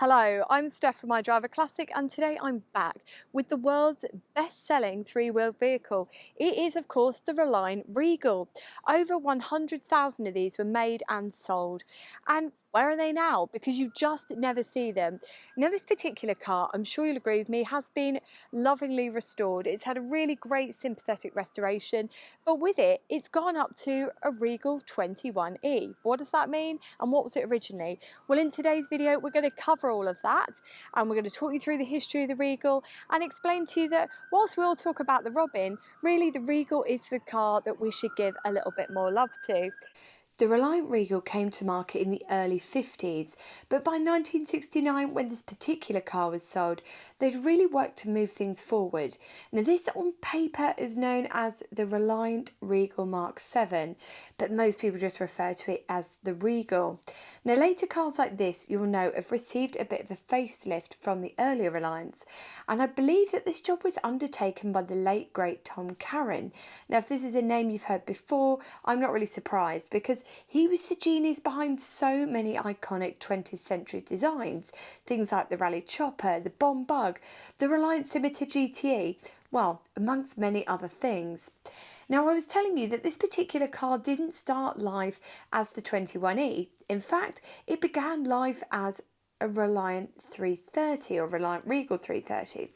Hello, I'm Steph from My Driver Classic, and today I'm back with the world's best-selling three-wheeled vehicle. It is, of course, the Reliant Regal. Over 100,000 of these were made and sold. And where are they now? Because you just never see them. Now, this particular car, I'm sure you'll agree with me, has been lovingly restored. It's had a really great sympathetic restoration, but with it, it's gone up to a Regal 21E. What does that mean? And what was it originally? Well, in today's video, we're going to cover all of that, and we're going to talk you through the history of the Regal and explain to you that whilst we all talk about the Robin, really the Regal is the car that we should give a little bit more love to. The Reliant Regal came to market in the early 50s, but by 1969, when this particular car was sold, they'd really worked to move things forward. Now, this on paper is known as the Reliant Regal Mark 7, but most people just refer to it as the Regal. Now, later cars like this, you'll know, have received a bit of a facelift from the earlier Reliants, and I believe that this job was undertaken by the late great Tom Carron. Now, if this is a name you've heard before, I'm not really surprised, because he was the genius behind so many iconic 20th century designs, things like the Raleigh Chopper, the Bomb Bug, the Reliant Scimitar GTE, well, amongst many other things. Now, I was telling you that this particular car didn't start life as the 21E. In fact, it began life as a Reliant 330 or Reliant Regal 330.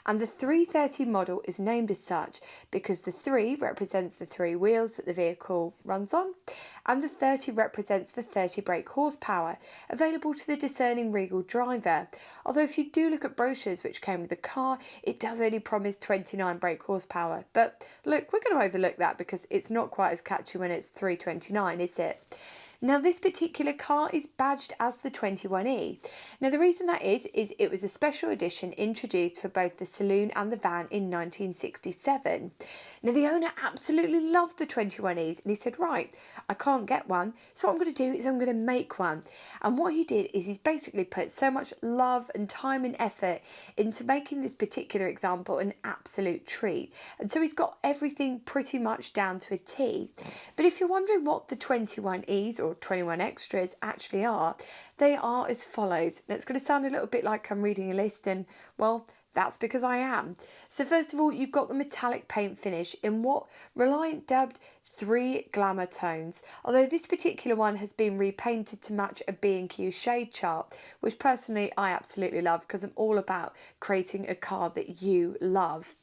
And the 330 model is named as such because the 3 represents the 3 wheels that the vehicle runs on, and the 30 represents the 30 brake horsepower available to the discerning Regal driver. Although if you do look at brochures which came with the car, it does only promise 29 brake horsepower. But look, we're going to overlook that because it's not quite as catchy when it's 329, is it? Now, this particular car is badged as the 21E. Now, the reason that is it was a special edition introduced for both the saloon and the van in 1967. Now, the owner absolutely loved the 21Es and he said, right, I can't get one, so what I'm going to do is I'm going to make one. And what he did is he's basically put so much love and time and effort into making this particular example an absolute treat. And so he's got everything pretty much down to a T. But if you're wondering what the 21Es or 21 extras actually are, they are as follows. Now, it's going to sound a little bit like I'm reading a list, and well, that's because I am. So first of all, you've got the metallic paint finish in what Reliant dubbed 3 glamour tones, although this particular one has been repainted to match a B&Q shade chart, which personally I absolutely love because I'm all about creating a car that you love.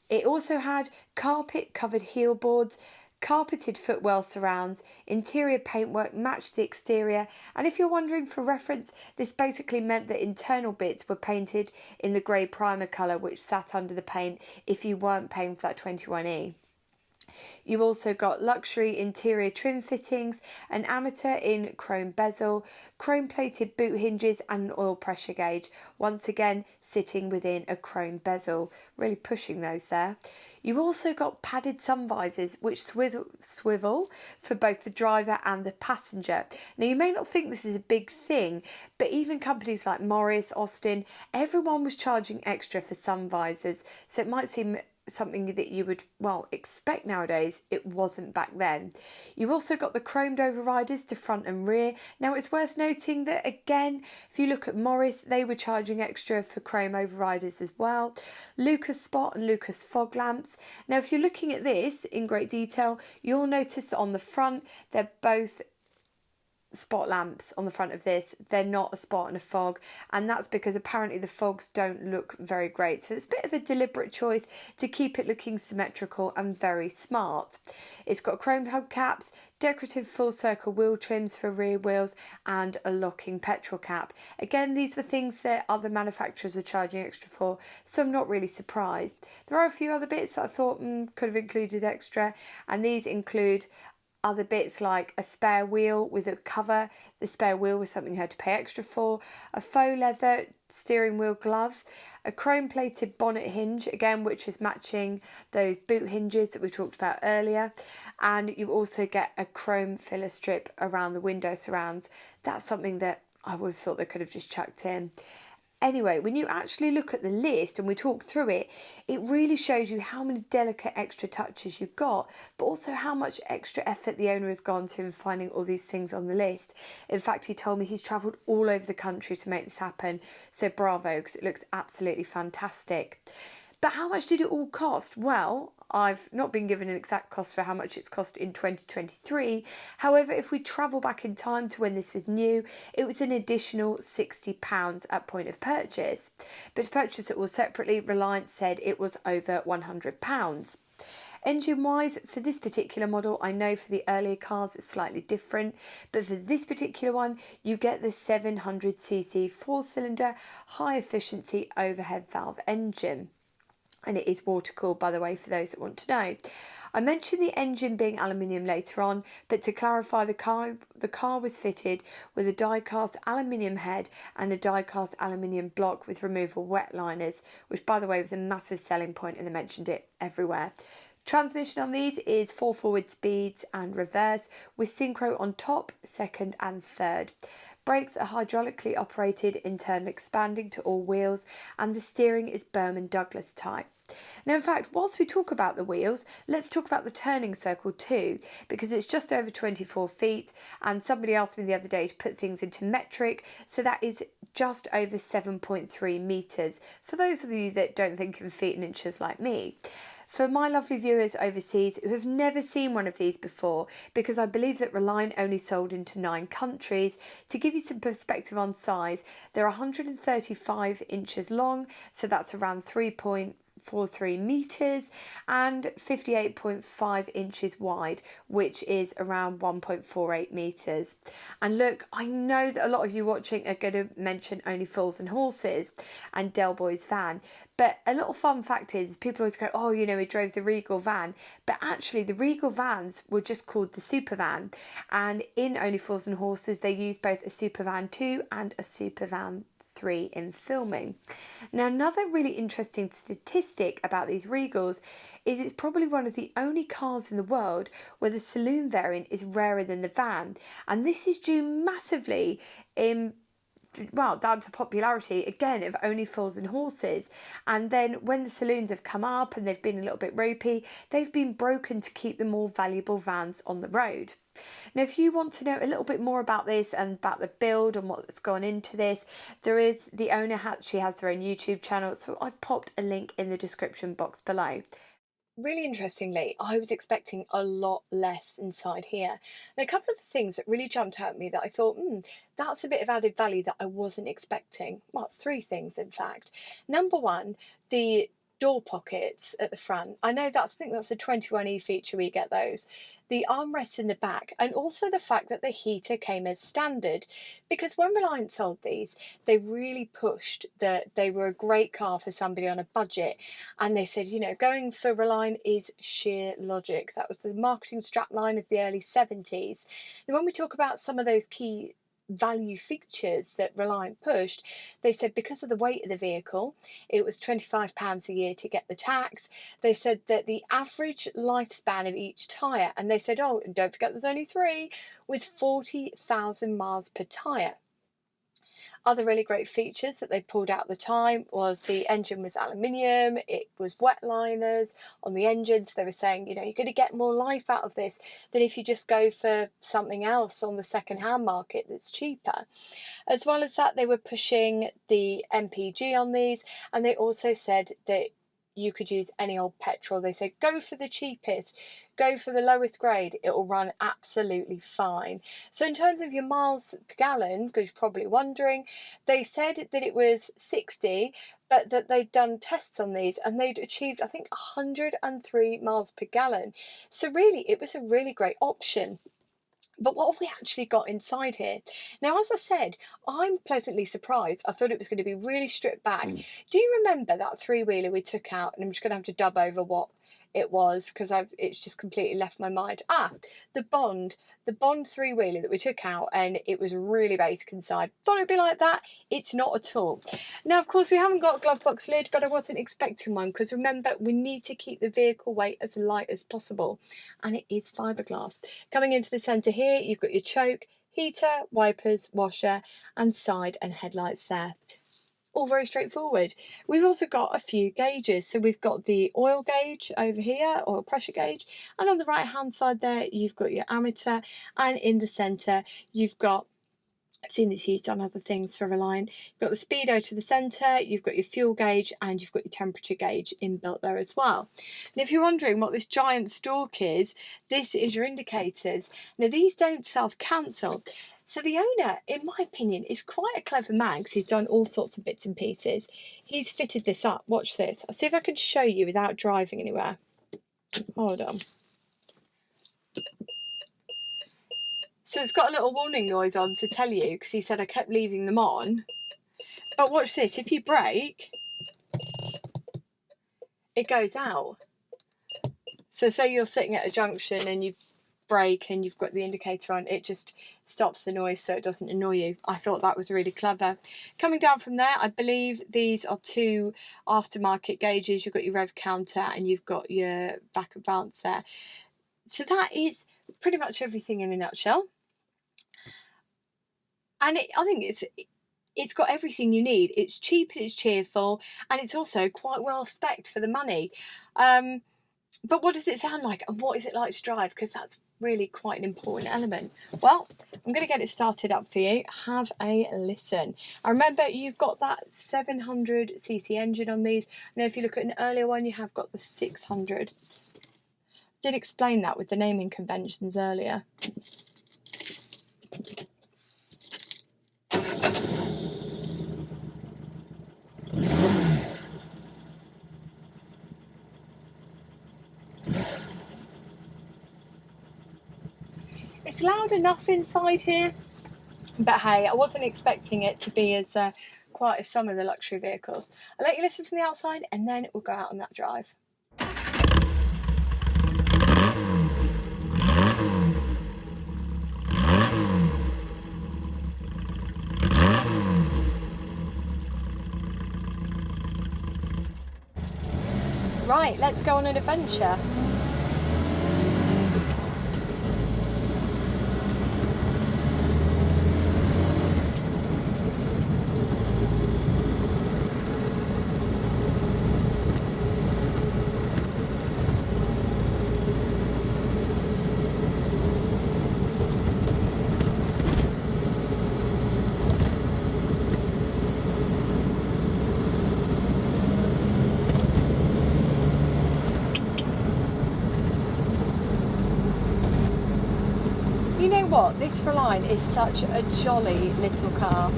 It also had carpet covered heel boards, carpeted footwell surrounds, interior paintwork matched the exterior, and if you're wondering for reference, this basically meant that internal bits were painted in the grey primer colour which sat under the paint if you weren't paying for that 21E. You also got luxury interior trim fittings, an amateur in chrome bezel, chrome plated boot hinges and an oil pressure gauge, once again sitting within a chrome bezel, really pushing those there. You also got padded sun visors which swivel for both the driver and the passenger. Now, you may not think this is a big thing, but even companies like Morris, Austin, everyone was charging extra for sun visors, so it might seem something that you would, well, expect nowadays. It wasn't back then. You also got the chromed overriders to front and rear. Now, it's worth noting that, again, if you look at Morris, they were charging extra for chrome overriders as well. Lucas Spot and Lucas fog lamps. Now, if you're looking at this in great detail, you'll notice that on the front, they're both spot lamps on the front of this. They're not a spot and a fog, and that's because apparently the fogs don't look very great, so it's a bit of a deliberate choice to keep it looking symmetrical and very smart. It's got chrome hubcaps, decorative full circle wheel trims for rear wheels, and a locking petrol cap. Again, these were things that other manufacturers were charging extra for, so I'm not really surprised. There are a few other bits that I thought could have included extra, and these include other bits like a spare wheel with a cover. The spare wheel was something you had to pay extra for. A faux leather steering wheel glove. A chrome plated bonnet hinge, again, which is matching those boot hinges that we talked about earlier. And you also get a chrome filler strip around the window surrounds. That's something that I would have thought they could have just chucked in. Anyway, when you actually look at the list and we talk through it, it really shows you how many delicate extra touches you've got, but also how much extra effort the owner has gone to in finding all these things on the list. In fact, he told me he's travelled all over the country to make this happen, so bravo, because it looks absolutely fantastic. But how much did it all cost? Well, I've not been given an exact cost for how much it's cost in 2023. However, if we travel back in time to when this was new, it was an additional £60 at point of purchase. But to purchase it all separately, Reliant said it was over £100. Engine-wise, for this particular model, I know for the earlier cars it's slightly different, but for this particular one, you get the 700cc four-cylinder high-efficiency overhead valve engine. And it is water cooled, by the way, for those that want to know. I mentioned the engine being aluminium later on, but to clarify, the car was fitted with a die-cast aluminium head and a die-cast aluminium block with removable wet liners, which, by the way, was a massive selling point, and they mentioned it everywhere. Transmission on these is 4 forward speeds and reverse, with synchro on top, second and third. Brakes are hydraulically operated, internal expanding to all wheels, and the steering is Berman Douglas type. Now, in fact, whilst we talk about the wheels, let's talk about the turning circle too, because it's just over 24 feet, and somebody asked me the other day to put things into metric, so that is just over 7.3 metres, for those of you that don't think in feet and inches like me. For my lovely viewers overseas who have never seen one of these before, because I believe that Reliant only sold into 9 countries, to give you some perspective on size, they're 135 inches long, so that's around 3.43 metres, and 58.5 inches wide, which is around 1.48 metres. And look, I know that a lot of you watching are going to mention Only Fools and Horses and Del Boy's van, but a little fun fact is people always go, oh, you know, he drove the Regal van, but actually the Regal vans were just called the Super Van, and in Only Fools and Horses they used both a Super Van 2 and a Super Van 3 in filming. Now, another really interesting statistic about these Regals is it's probably one of the only cars in the world where the saloon variant is rarer than the van, and this is due massively down to popularity again of Only Fools and Horses. And then when the saloons have come up and they've been a little bit ropey, they've been broken to keep the more valuable vans on the road. Now, if you want to know a little bit more about this and about the build and what's gone into this, the owner actually has their own YouTube channel, so I've popped a link in the description box below. Really interestingly, I was expecting a lot less inside here. And a couple of the things that really jumped out at me that I thought, that's a bit of added value that I wasn't expecting. Well, 3 things, in fact. Number one, the door pockets at the front. I think that's a 21E feature, we get those. The armrests in the back, and also the fact that the heater came as standard, because when Reliant sold these, they really pushed that they were a great car for somebody on a budget, and they said, you know, going for Reliant is sheer logic. That was the marketing strapline of the early 70s. And when we talk about some of those key value features that Reliant pushed, they said because of the weight of the vehicle, it was £25 a year to get the tax. They said that the average lifespan of each tyre, and they said, oh, and don't forget there's only 3, was 40,000 miles per tyre. Other really great features that they pulled out at the time was the engine was aluminium, it was wet liners on the engine, so they were saying, you know, you're going to get more life out of this than if you just go for something else on the second-hand market that's cheaper. As well as that, they were pushing the MPG on these, and they also said that you could use any old petrol. They said go for the cheapest, go for the lowest grade, it will run absolutely fine. So in terms of your miles per gallon, because you're probably wondering, they said that it was 60, but that they'd done tests on these and they'd achieved, I think, 103 miles per gallon. So really, it was a really great option. But what have we actually got inside here? Now, as I said, I'm pleasantly surprised. I thought it was going to be really stripped back. Do you remember that 3-wheeler we took out? And I'm just going to have to dub over what it was because it's just completely left my mind. The Bond 3-wheeler that we took out, and it was really basic inside. Thought it'd be like that. It's not at all. Now, of course, we haven't got a glove box lid, but I wasn't expecting one because remember, we need to keep the vehicle weight as light as possible, and it is fiberglass. Coming into the centre here, you've got your choke, heater, wipers, washer, and side and headlights there. all very straightforward. We've also got a few gauges. So we've got the oil gauge over here, oil pressure gauge, and on the right hand side there you've got your ammeter, and in the centre you've got, I've seen this used on other things for Reliant, you've got the speedo to the centre, you've got your fuel gauge, and you've got your temperature gauge inbuilt there as well. And if you're wondering what this giant stalk is, this is your indicators. Now these don't self-cancel. So the owner, in my opinion, is quite a clever man because he's done all sorts of bits and pieces. He's fitted this up. Watch this. I'll see if I can show you without driving anywhere. Hold on. So it's got a little warning noise on to tell you, because he said I kept leaving them on. But watch this. If you brake, it goes out. So say you're sitting at a junction and you brake and you've got the indicator on, it just stops the noise so it doesn't annoy you. I thought that was really clever. Coming down from there, I believe these are two aftermarket gauges. You've got your rev counter and you've got your back advance there. So that is pretty much everything in a nutshell. And I think it's got everything you need. It's cheap and it's cheerful, and it's also quite well spec'd for the money. But what does it sound like, and what is it like to drive? Because that's really quite an important element. Well, I'm going to get it started up for you. Have a listen. I remember you've got that 700cc engine on these. Now, if you look at an earlier one, you have got the 600. Did explain that with the naming conventions earlier. It's loud enough inside here, but hey, I wasn't expecting it to be as quiet as some of the luxury vehicles. I'll let you listen from the outside and then we'll go out on that drive. Right, let's go on an adventure. You know what, this Reliant is such a jolly little car.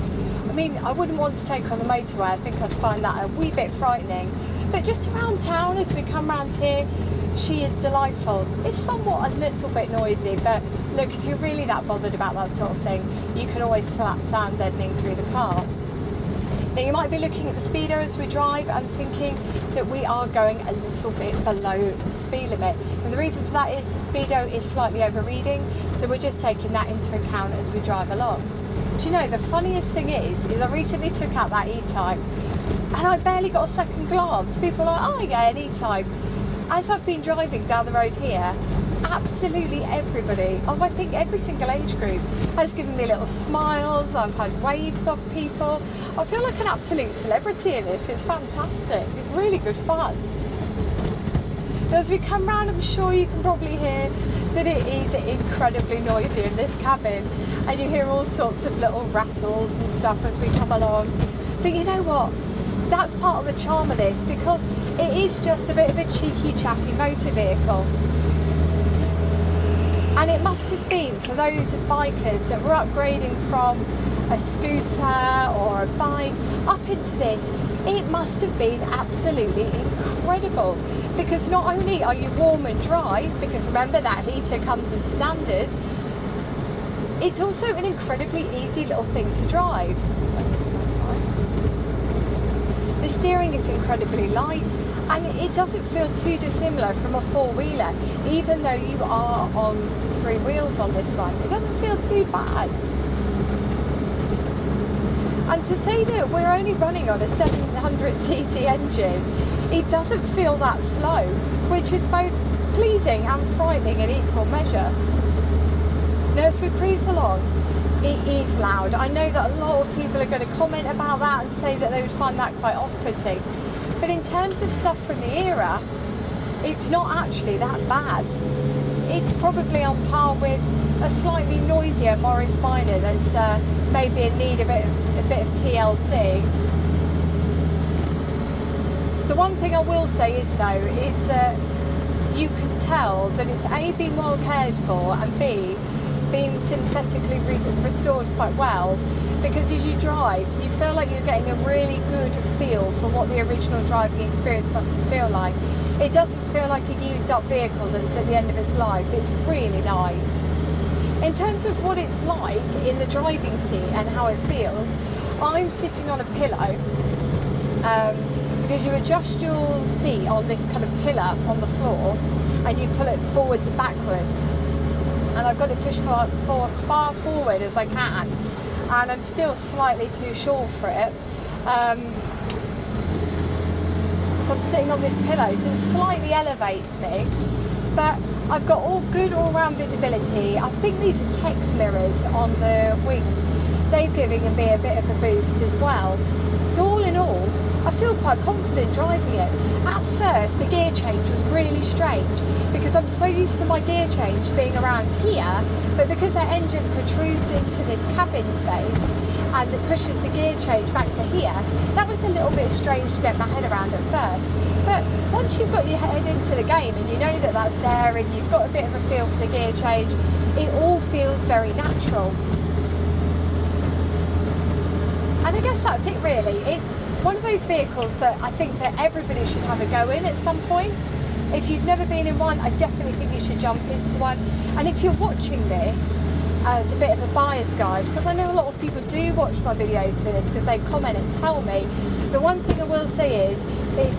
I mean, I wouldn't want to take her on the motorway. I think I'd find that a wee bit frightening. But just around town, as we come around here, she is delightful. It's somewhat a little bit noisy, but look, if you're really that bothered about that sort of thing, you can always slap sound deadening through the car. Now, you might be looking at the speedo as we drive and thinking that we are going a little bit below the speed limit. And the reason for that is the speedo is slightly overreading, so we're just taking that into account as we drive along. Do you know, the funniest thing is I recently took out that E-Type and I barely got a second glance. People are like, oh yeah, an E-Type. As I've been driving down the road here, absolutely everybody, of I think every single age group, has given me little smiles. I've had waves off people. I feel like an absolute celebrity in this. It's fantastic. It's really good fun. Now, as we come round, I'm sure you can probably hear that it is incredibly noisy in this cabin, and you hear all sorts of little rattles and stuff as we come along. But you know what? That's part of the charm of this, because it is just a bit of a cheeky chappy motor vehicle. And it must have been for those bikers that were upgrading from a scooter or a bike up into this, it must have been absolutely incredible, because not only are you warm and dry, because remember that heater comes as standard, it's also an incredibly easy little thing to drive. The steering is incredibly light, and it doesn't feel too dissimilar from a four-wheeler, even though you are on three wheels on this one. It doesn't feel too bad. And to say that we're only running on a 700cc engine, it doesn't feel that slow, which is both pleasing and frightening in equal measure. Now, as we cruise along, it is loud. I know that a lot of people are going to comment about that and say that they would find that quite off-putting. But in terms of stuff from the era, it's not actually that bad. It's probably on par with a slightly noisier Morris Minor that's maybe in need of a bit of TLC. The one thing I will say is though, is that you can tell that it's A, being well cared for, and B, being synthetically restored quite well, because as you drive you feel like you're getting a really good feel for what the original driving experience must have felt like. It doesn't feel like a used up vehicle that's at the end of its life. It's really nice. In terms of what it's like in the driving seat and how it feels, I'm sitting on a pillow because you adjust your seat on this kind of pillar on the floor and you pull it forwards and backwards, and I've got it pushed far forward as I can, and I'm still slightly too short for it, so I'm sitting on this pillow, so it slightly elevates me, but I've got good all-round visibility. I think these are text mirrors on the wings. They're giving me a bit of a boost as well. So all in all, I feel quite confident driving it. At first, the gear change was really strange because I'm so used to my gear change being around here, but because that engine protrudes into this cabin space and it pushes the gear change back to here, that was a little bit strange to get my head around at first. But once you've got your head into the game and you know that that's there and you've got a bit of a feel for the gear change, it all feels very natural. And I guess that's it really. It's one of those vehicles that I think that everybody should have a go in at some point. If you've never been in one, I definitely think you should jump into one. And if you're watching this as a bit of a buyer's guide, because I know a lot of people do watch my videos for this because they comment and tell me, the one thing I will say is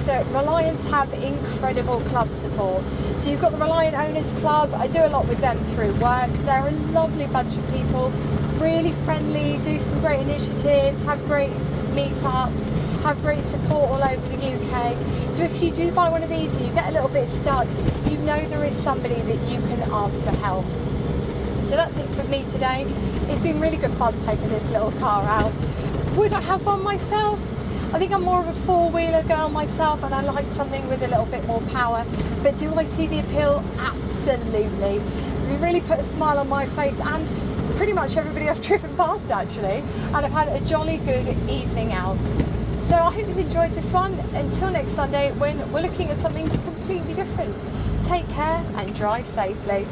that Reliants have incredible club support. So you've got the Reliant Owners Club. I do a lot with them through work. They're a lovely bunch of people, really friendly, do some great initiatives, have great meetups, have great support all over the UK. So if you do buy one of these and you get a little bit stuck, you know there is somebody that you can ask for help. So that's it from me today. It's been really good fun taking this little car out. Would I have one myself? I think I'm more of a four-wheeler girl myself and I like something with a little bit more power. But do I see the appeal? Absolutely. It really put a smile on my face and pretty much everybody I've driven past actually. And I've had a jolly good evening out. So I hope you've enjoyed this one. Until next Sunday when we're looking at something completely different. Take care and drive safely.